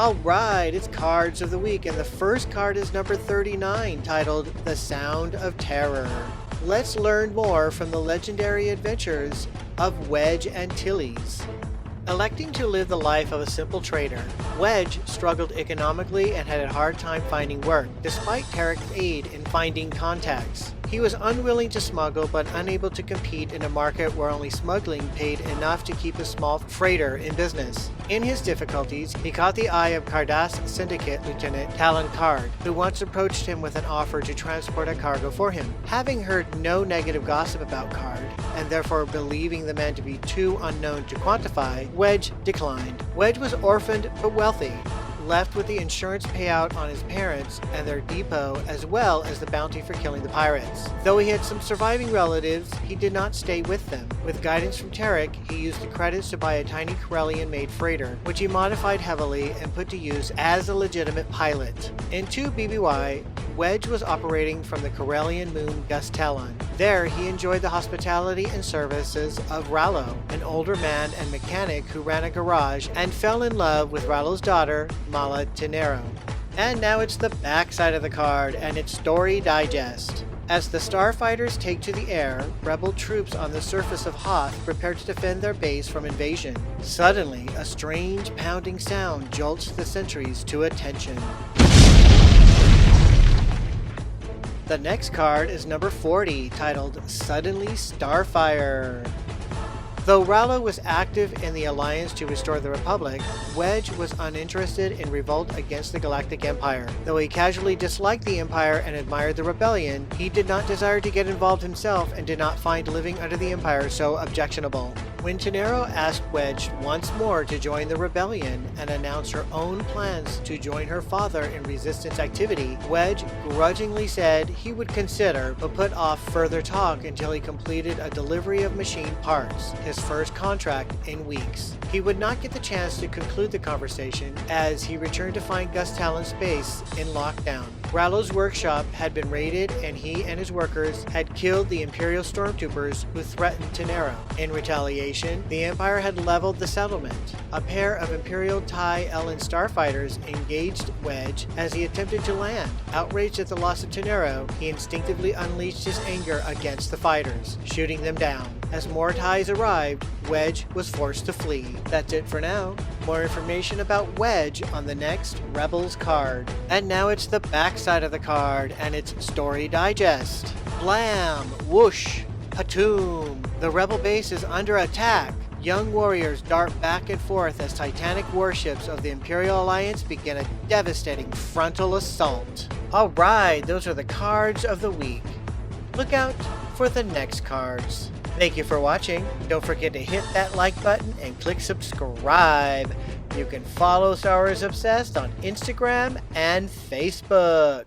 Alright, it's Cards of the Week, and the first card is number 39, titled The Sound of Terror. Let's learn more from the legendary adventures of Wedge Antilles. Electing to live the life of a simple trader, Wedge struggled economically and had a hard time finding work, despite Tarek's aid in finding contacts. He was unwilling to smuggle but unable to compete in a market where only smuggling paid enough to keep a small freighter in business. In his difficulties, he caught the eye of Cardass Syndicate Lieutenant Talon Card, who once approached him with an offer to transport a cargo for him. Having heard no negative gossip about Card, and therefore believing the man to be too unknown to quantify, Wedge declined. Wedge was orphaned but wealthy, left with the insurance payout on his parents and their depot, as well as the bounty for killing the pirates. Though he had some surviving relatives, he did not stay with them. With guidance from Tarek, he used the credits to buy a tiny Corellian-made freighter, which he modified heavily and put to use as a legitimate pilot. In 2 BBY, Wedge was operating from the Corellian moon Gustelon. There, he enjoyed the hospitality and services of Rallo, an older man and mechanic who ran a garage, and fell in love with Rallo's daughter, Mala Tenero. And now it's the backside of the card and its story digest. As the starfighters take to the air, rebel troops on the surface of Hoth prepare to defend their base from invasion. Suddenly, a strange pounding sound jolts the sentries to attention. The next card is number 40, titled Suddenly Starfire. Though Rallo was active in the Alliance to restore the Republic, Wedge was uninterested in revolt against the Galactic Empire. Though he casually disliked the Empire and admired the rebellion, he did not desire to get involved himself and did not find living under the Empire so objectionable. When Tenero asked Wedge once more to join the rebellion and announce her own plans to join her father in resistance activity, Wedge grudgingly said he would consider, but put off further talk until he completed a delivery of machine parts, his first contract in weeks. He would not get the chance to conclude the conversation as he returned to find Gustelon's base in lockdown. Rallo's workshop had been raided and he and his workers had killed the Imperial stormtroopers who threatened Tenero. In retaliation, the Empire had leveled the settlement. A pair of Imperial TIE Ellen starfighters engaged Wedge as he attempted to land. Outraged at the loss of Tenero, he instinctively unleashed his anger against the fighters, shooting them down. As more TIEs arrived, Wedge was forced to flee. That's it for now. More information about Wedge on the next Rebels card. And now it's the backside of the card and its story digest. Blam! Whoosh! Patoom! The Rebel base is under attack. Young warriors dart back and forth as titanic warships of the Imperial Alliance begin a devastating frontal assault. Alright, those are the cards of the week. Look out for the next cards. Thank you for watching. Don't forget to hit that like button and click subscribe. You can follow Star Wars Obsessed on Instagram and Facebook.